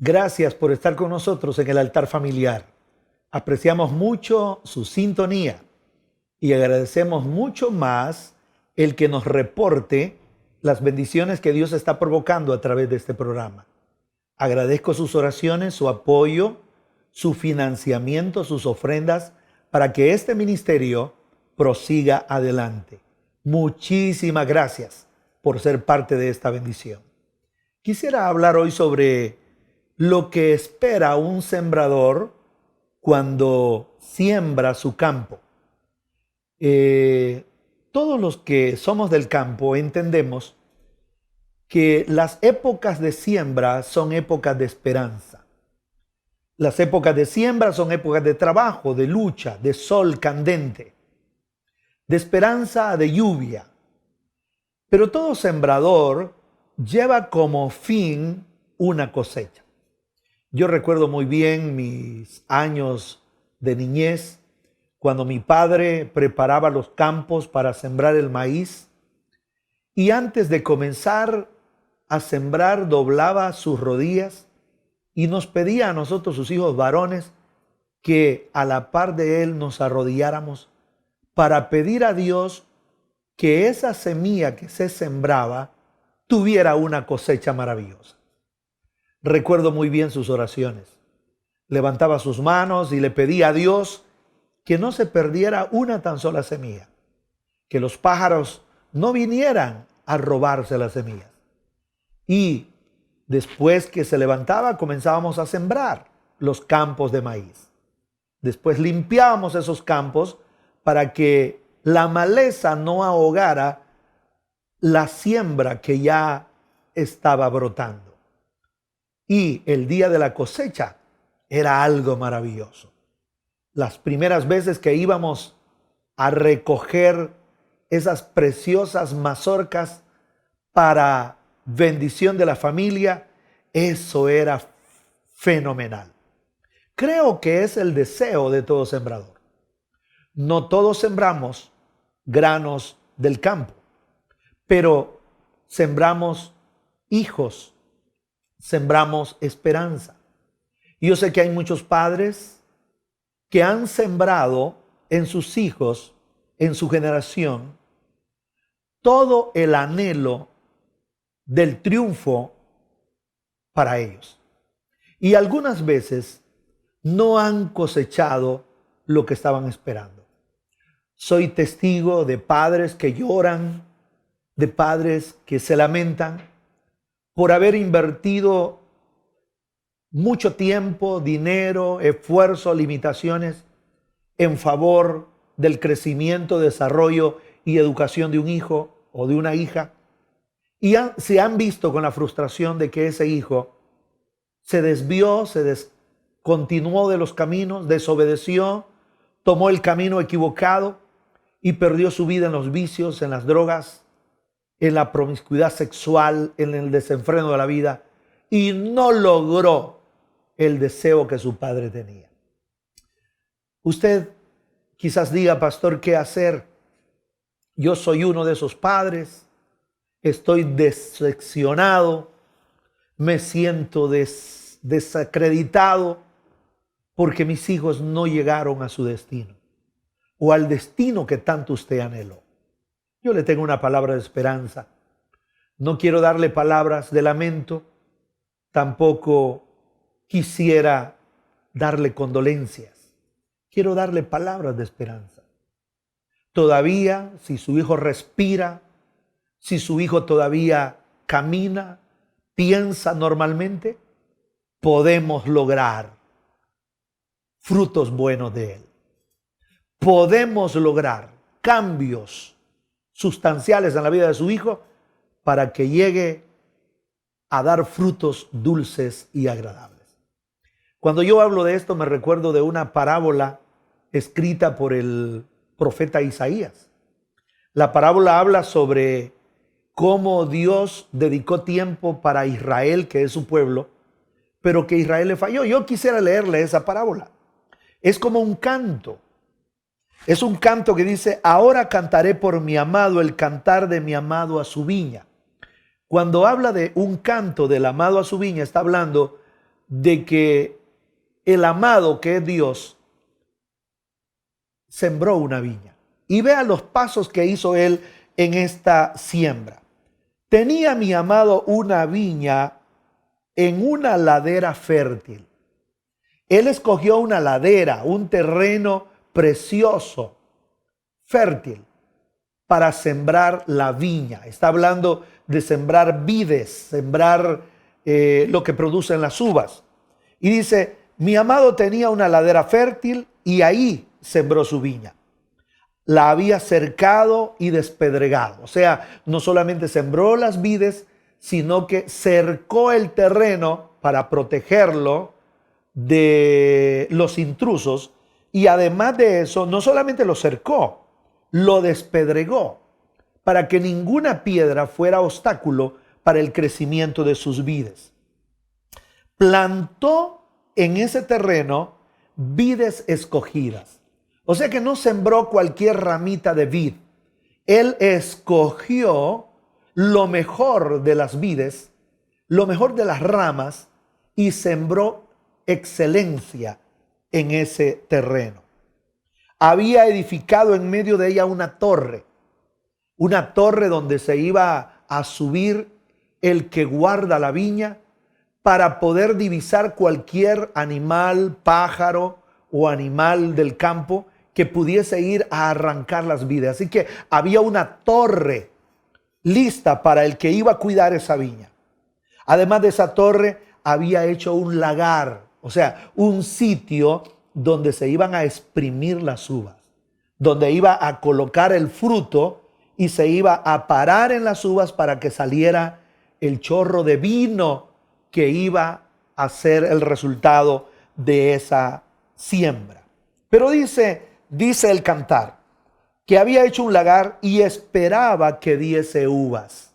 Gracias por estar con nosotros en el altar familiar. Apreciamos mucho su sintonía y agradecemos mucho más el que nos reporte las bendiciones que Dios está provocando a través de este programa. Agradezco sus oraciones, su apoyo, su financiamiento, sus ofrendas para que este ministerio prosiga adelante. Muchísimas gracias por ser parte de esta bendición. Quisiera hablar hoy sobre lo que espera un sembrador cuando siembra su campo. Todos los que somos del campo entendemos que las épocas de siembra son épocas de esperanza. Las épocas de siembra son épocas de trabajo, de lucha, de sol candente, de esperanza, de lluvia. Pero todo sembrador lleva como fin una cosecha. Yo recuerdo muy bien mis años de niñez, cuando mi padre preparaba los campos para sembrar el maíz y antes de comenzar a sembrar doblaba sus rodillas y nos pedía a nosotros, sus hijos varones, que a la par de él nos arrodilláramos para pedir a Dios que esa semilla que se sembraba tuviera una cosecha maravillosa. Recuerdo muy bien sus oraciones. Levantaba sus manos y le pedía a Dios que no se perdiera una tan sola semilla, que los pájaros no vinieran a robarse las semillas. Y después que se levantaba, comenzábamos a sembrar los campos de maíz. Después limpiábamos esos campos para que la maleza no ahogara la siembra que ya estaba brotando. Y el día de la cosecha era algo maravilloso. Las primeras veces que íbamos a recoger esas preciosas mazorcas para bendición de la familia, eso era fenomenal. Creo que es el deseo de todo sembrador. No todos sembramos granos del campo, pero sembramos hijos, sembramos esperanza. Y yo sé que hay muchos padres que han sembrado en sus hijos, en su generación, todo el anhelo del triunfo para ellos. Y algunas veces no han cosechado lo que estaban esperando. Soy testigo de padres que lloran, de padres que se lamentan por haber invertido mucho tiempo, dinero, esfuerzo, limitaciones en favor del crecimiento, desarrollo y educación de un hijo o de una hija. Y se han visto con la frustración de que ese hijo se desvió, se descontinuó de los caminos, desobedeció, tomó el camino equivocado y perdió su vida en los vicios, en las drogas, en la promiscuidad sexual, en el desenfreno de la vida, y no logró el deseo que su padre tenía. Usted quizás diga, pastor, ¿qué hacer? Yo soy uno de esos padres, estoy decepcionado, me siento desacreditado porque mis hijos no llegaron a su destino o al destino que tanto usted anheló. Yo le tengo una palabra de esperanza. No quiero darle palabras de lamento, tampoco quisiera darle condolencias. Quiero darle palabras de esperanza. Todavía, si su hijo respira, si su hijo todavía camina, piensa normalmente, podemos lograr frutos buenos de él. Podemos lograr cambios sustanciales en la vida de su hijo para que llegue a dar frutos dulces y agradables. Cuando yo hablo de esto, me recuerdo de una parábola escrita por el profeta Isaías. La parábola habla sobre cómo Dios dedicó tiempo para Israel, que es su pueblo, pero que Israel le falló. Yo quisiera leerle esa parábola. Es como un canto. Es un canto que dice: ahora cantaré por mi amado el cantar de mi amado a su viña. Cuando habla de un canto del amado a su viña, está hablando de que el amado, que es Dios, sembró una viña. Y vea los pasos que hizo él en esta siembra. Tenía mi amado una viña en una ladera fértil. Él escogió una ladera, un terreno precioso, fértil, para sembrar la viña. Está hablando de sembrar vides, sembrar lo que producen las uvas. Y dice, mi amado tenía una ladera fértil y ahí sembró su viña. La había cercado y despedregado. O sea, no solamente sembró las vides, sino que cercó el terreno para protegerlo de los intrusos. Y además de eso, no solamente lo cercó, lo despedregó para que ninguna piedra fuera obstáculo para el crecimiento de sus vides. Plantó en ese terreno vides escogidas. O sea que no sembró cualquier ramita de vid. Él escogió lo mejor de las vides, lo mejor de las ramas, y sembró excelencia en ese terreno. Había edificado en medio de ella una torre donde se iba a subir el que guarda la viña para poder divisar cualquier animal, pájaro o animal del campo que pudiese ir a arrancar las vides. Así que había una torre lista para el que iba a cuidar esa viña. Además de esa torre, había hecho un lagar, o sea, un sitio donde se iban a exprimir las uvas, donde iba a colocar el fruto y se iba a parar en las uvas para que saliera el chorro de vino que iba a ser el resultado de esa siembra. Pero dice el cantar que había hecho un lagar y esperaba que diese uvas.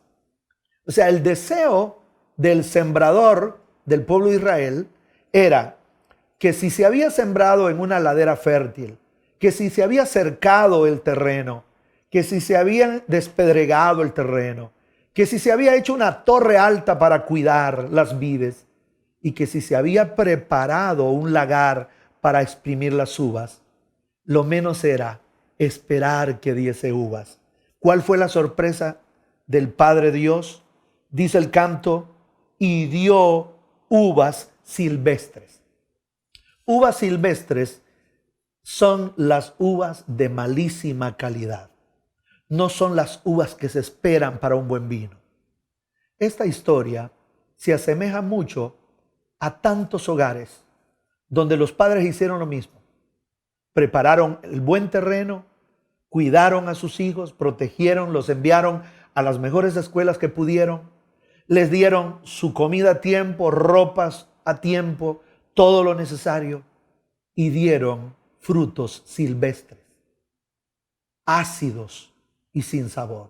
O sea, el deseo del sembrador del pueblo de Israel era que si se había sembrado en una ladera fértil, que si se había cercado el terreno, que si se había despedregado el terreno, que si se había hecho una torre alta para cuidar las vides y que si se había preparado un lagar para exprimir las uvas, lo menos era esperar que diese uvas. ¿Cuál fue la sorpresa del Padre Dios? Dice el canto, y dio uvas silvestres. Uvas silvestres son las uvas de malísima calidad. No son las uvas que se esperan para un buen vino. Esta historia se asemeja mucho a tantos hogares donde los padres hicieron lo mismo. Prepararon el buen terreno, cuidaron a sus hijos, protegieron, los enviaron a las mejores escuelas que pudieron, les dieron su comida a tiempo, ropas a tiempo, todo lo necesario, y dieron frutos silvestres, ácidos y sin sabor.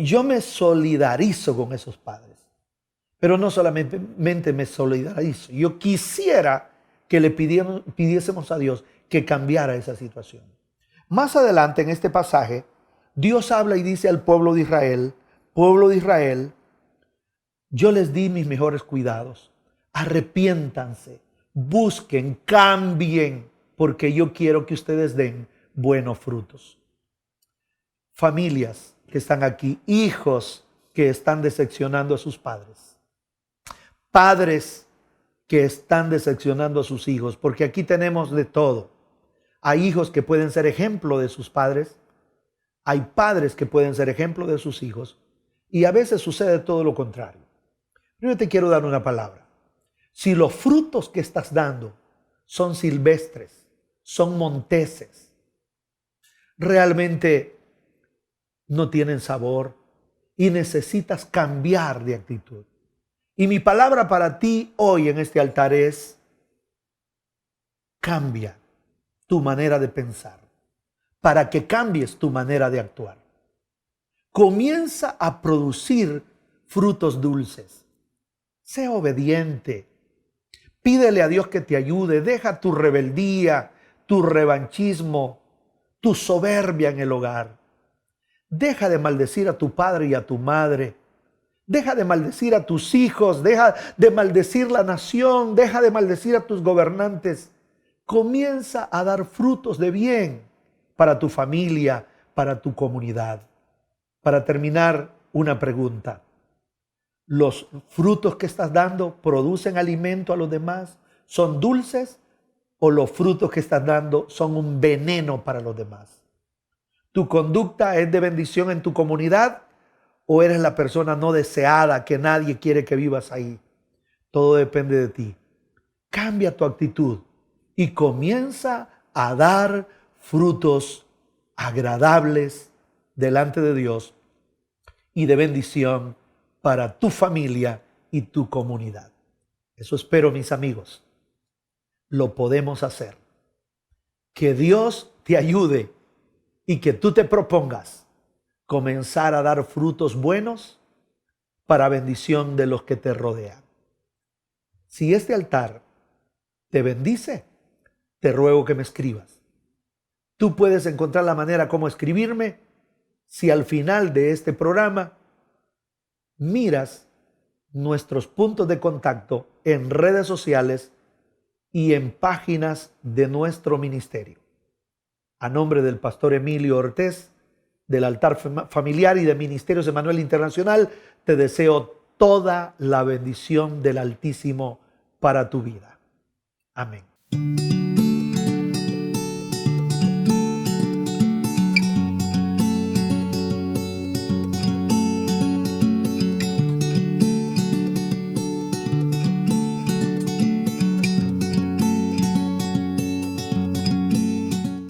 Yo me solidarizo con esos padres, pero no solamente me solidarizo, yo quisiera que le pidiésemos a Dios que cambiara esa situación. Más adelante en este pasaje, Dios habla y dice al pueblo de Israel, yo les di mis mejores cuidados, arrepiéntanse, busquen, cambien, porque yo quiero que ustedes den buenos frutos. Familias que están aquí, hijos que están decepcionando a sus padres, padres que están decepcionando a sus hijos, porque aquí tenemos de todo. Hay hijos que pueden ser ejemplo de sus padres, hay padres que pueden ser ejemplo de sus hijos, y a veces sucede todo lo contrario. Pero yo te quiero dar una palabra. Si los frutos que estás dando son silvestres, son monteses, realmente no tienen sabor y necesitas cambiar de actitud. Y mi palabra para ti hoy en este altar es: cambia tu manera de pensar para que cambies tu manera de actuar. Comienza a producir frutos dulces. Sé obediente. Pídele a Dios que te ayude. Deja tu rebeldía, tu revanchismo, tu soberbia en el hogar. Deja de maldecir a tu padre y a tu madre. Deja de maldecir a tus hijos, deja de maldecir la nación, deja de maldecir a tus gobernantes. Comienza a dar frutos de bien para tu familia, para tu comunidad. Para terminar, una pregunta. ¿Los frutos que estás dando producen alimento a los demás? ¿Son dulces o los frutos que estás dando son un veneno para los demás? ¿Tu conducta es de bendición en tu comunidad o eres la persona no deseada que nadie quiere que vivas ahí? Todo depende de ti. Cambia tu actitud y comienza a dar frutos agradables delante de Dios y de bendición para tu familia y tu comunidad. Eso espero, mis amigos. Lo podemos hacer. Que Dios te ayude y que tú te propongas comenzar a dar frutos buenos para bendición de los que te rodean. Si este altar te bendice, te ruego que me escribas. Tú puedes encontrar la manera como escribirme si al final de este programa miras nuestros puntos de contacto en redes sociales y en páginas de nuestro ministerio. A nombre del pastor Emilio Ortiz, del altar familiar y de Ministerios Emanuel Internacional, te deseo toda la bendición del Altísimo para tu vida. Amén.